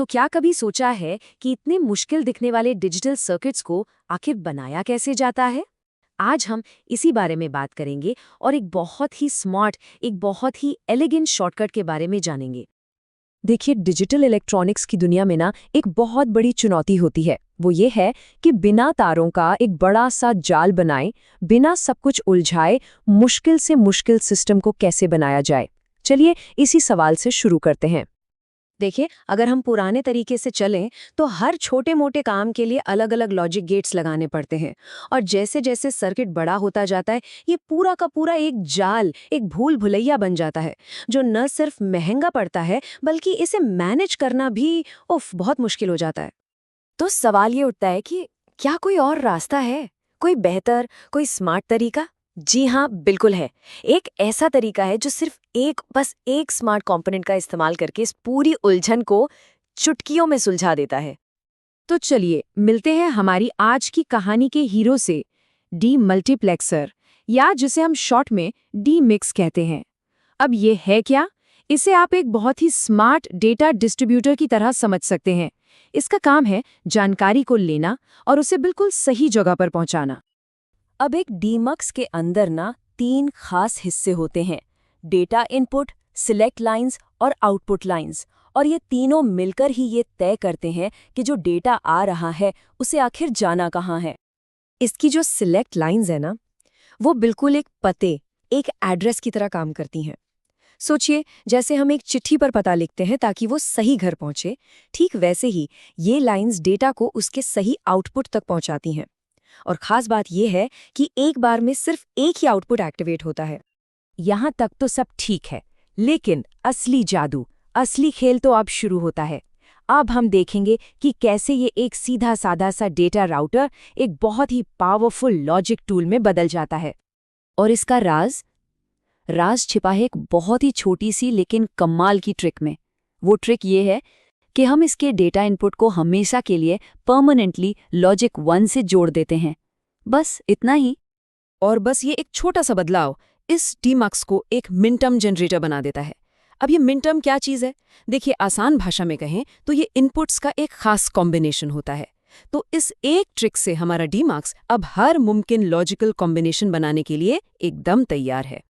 तो क्या कभी सोचा है कि इतने मुश्किल दिखने वाले डिजिटल सर्किट्स को आखिर बनाया कैसे जाता है? आज हम इसी बारे में बात करेंगे और एक बहुत ही स्मार्ट, एक बहुत ही एलिगेंट शॉर्टकट के बारे में जानेंगे। देखिए, डिजिटल इलेक्ट्रॉनिक्स की दुनिया में ना एक बहुत बड़ी चुनौती होती है। वो ये है कि बिना तारों का एक बड़ा सा जाल बनाए, बिना सब कुछ उलझाए, मुश्किल से मुश्किल सिस्टम को कैसे बनाया जाए। चलिए इसी सवाल से शुरू करते हैं। देखिए, अगर हम पुराने तरीके से चलें तो हर छोटे मोटे काम के लिए अलग अलग लॉजिक गेट्स लगाने पड़ते हैं। और जैसे जैसे सर्किट बड़ा होता जाता है, ये पूरा का पूरा एक जाल, एक भूल भुलैया बन जाता है, जो न सिर्फ महंगा पड़ता है बल्कि इसे मैनेज करना भी बहुत मुश्किल हो जाता है। तो सवाल ये उठता है कि क्या कोई और रास्ता है, कोई बेहतर, कोई स्मार्ट तरीका? जी हाँ, बिल्कुल है। एक ऐसा तरीका है जो सिर्फ बस एक स्मार्ट कंपोनेंट का इस्तेमाल करके इस पूरी उलझन को चुटकियों में सुलझा देता है। तो चलिए मिलते हैं हमारी आज की कहानी के हीरो से, डी मल्टीप्लेक्सर, या जिसे हम शॉर्ट में डी मिक्स कहते हैं। अब ये है क्या? इसे आप एक बहुत ही स्मार्ट डेटा डिस्ट्रीब्यूटर की तरह समझ सकते हैं। इसका काम है जानकारी को लेना और उसे बिल्कुल सही जगह पर पहुंचाना। अब एक डीमक्स के अंदर ना 3 खास हिस्से होते हैं: डेटा इनपुट, सिलेक्ट लाइंस और आउटपुट लाइंस। और ये तीनों मिलकर ही ये तय करते हैं कि जो डेटा आ रहा है उसे आखिर जाना कहाँ है। इसकी जो सिलेक्ट लाइंस है ना, वो बिल्कुल एक पते, एक एड्रेस की तरह काम करती हैं। सोचिए, जैसे हम एक चिट्ठी पर पता लिखते हैं ताकि वो सही घर पहुंचे, ठीक वैसे ही ये लाइंस डेटा को उसके सही आउटपुट तक पहुंचाती हैं। और खास बात यह है कि एक बार में सिर्फ एक ही आउटपुट एक्टिवेट होता है। यहाँ तक तो सब ठीक है, लेकिन असली जादू, असली खेल तो अब शुरू होता है। अब हम देखेंगे कि कैसे ये एक सीधा साधा सा डेटा राउटर एक बहुत ही पावरफुल लॉजिक टूल में बदल जाता है। और इसका राज छिपा है एक बहुत ही छोटी सी लेकिन कमाल की ट्रिक में। वो ट्रिक ये है कि हम इसके डेटा इनपुट को हमेशा के लिए परमानेंटली लॉजिक 1 से जोड़ देते हैं। बस इतना ही। और बस ये एक छोटा सा बदलाव इस डीमक्स को एक मिनटर्म जनरेटर बना देता है। अब ये मिनटर्म क्या चीज़ है? देखिए, आसान भाषा में कहें तो ये इनपुट्स का एक खास कॉम्बिनेशन होता है। तो इस एक ट्रिक से हमारा डीमक्स अब हर मुमकिन लॉजिकल कॉम्बिनेशन बनाने के लिए एकदम तैयार है।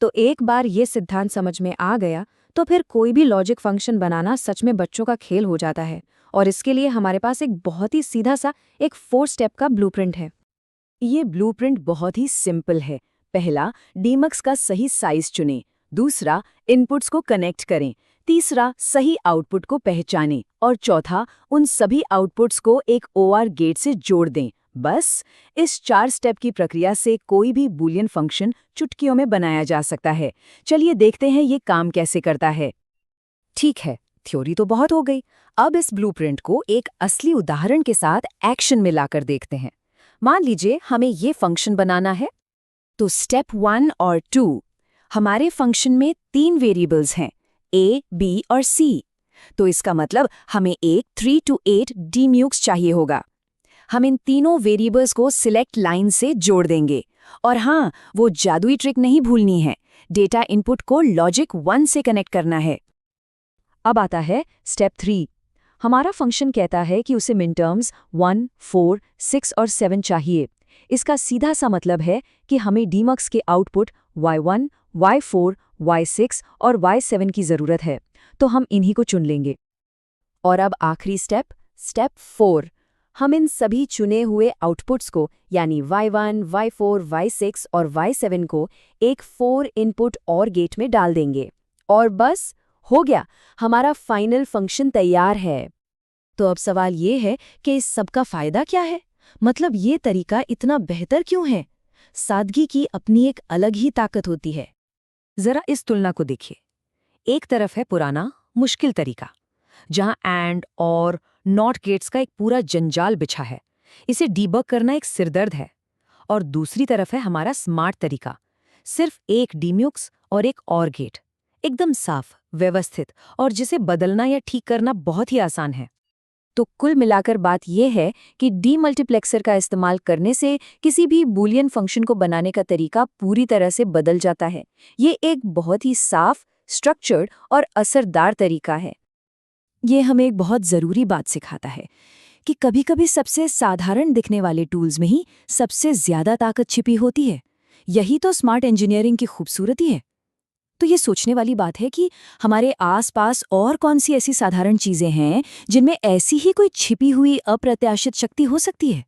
तो एक बार ये सिद्धांत समझ में आ गया तो फिर कोई भी लॉजिक फंक्शन बनाना सच में बच्चों का खेल हो जाता है। और इसके लिए हमारे पास एक बहुत ही सीधा सा एक 4 स्टेप का ब्लूप्रिंट है। ये ब्लूप्रिंट बहुत ही सिंपल है। पहला, डीमक्स का सही साइज चुनें। दूसरा, इनपुट्स को कनेक्ट करें। तीसरा, सही आउटपुट को पहचानें। और चौथा, उन सभी आउटपुट्स को एक OR गेट से जोड़ दें। बस इस 4 स्टेप की प्रक्रिया से कोई भी बूलियन फंक्शन चुटकियों में बनाया जा सकता है। चलिए देखते हैं ये काम कैसे करता है। ठीक है, थ्योरी तो बहुत हो गई। अब इस ब्लूप्रिंट को एक असली उदाहरण के साथ एक्शन में लाकर देखते हैं। मान लीजिए हमें ये फंक्शन बनाना है। तो स्टेप 1 और 2, हमारे फंक्शन में 3 वेरिएबल्स हैं, A, B और C। तो इसका मतलब हमें एक 3 to 8 डीम्यूक्स चाहिए होगा। हम इन तीनों वेरिएबल्स को सिलेक्ट लाइन से जोड़ देंगे। और हाँ, वो जादुई ट्रिक नहीं भूलनी है, डेटा इनपुट को लॉजिक 1 से कनेक्ट करना है। अब आता है स्टेप 3। हमारा फंक्शन कहता है कि उसे मिनटर्म्स 1, 4, 6 और 7 चाहिए। इसका सीधा सा मतलब है कि हमें डीमक्स के आउटपुट Y1, Y4, Y6 और Y7 की ज़रूरत है, तो हम इन्हीं को चुन लेंगे। और अब आखिरी स्टेप 4, हम इन सभी चुने हुए आउटपुट्स को यानी Y1, Y4, Y6 और Y7 को एक 4 इनपुट OR गेट में डाल देंगे। और बस हो गया, हमारा फाइनल फंक्शन तैयार है। तो अब सवाल ये है कि इस सब का फ़ायदा क्या है? मतलब ये तरीका इतना बेहतर क्यों है? सादगी की अपनी एक अलग ही ताकत होती है। ज़रा इस तुलना को देखिए। एक तरफ है पुराना, मुश्किल तरीका, जहां एंड और नॉट गेट्स का एक पूरा जंजाल बिछा है। इसे डीबग करना एक सिरदर्द है। और दूसरी तरफ है हमारा स्मार्ट तरीका, सिर्फ एक डीम्यूक्स और एक OR गेट, एकदम साफ, व्यवस्थित, और जिसे बदलना या ठीक करना बहुत ही आसान है। तो कुल मिलाकर बात यह है कि डीमल्टीप्लेक्सर का इस्तेमाल करने से किसी भी बूलियन फंक्शन को बनाने का तरीका पूरी तरह से बदल जाता है। ये एक बहुत ही साफ, स्ट्रक्चर्ड और असरदार तरीका है। ये हमें एक बहुत ज़रूरी बात सिखाता है कि कभी-कभी सबसे साधारण दिखने वाले टूल्स में ही सबसे ज़्यादा ताकत छिपी होती है। यही तो स्मार्ट इंजीनियरिंग की खूबसूरती है। तो ये सोचने वाली बात है कि हमारे आसपास और कौन सी ऐसी साधारण चीज़ें हैं जिनमें ऐसी ही कोई छिपी हुई अप्रत्याशित शक्ति हो सकती है।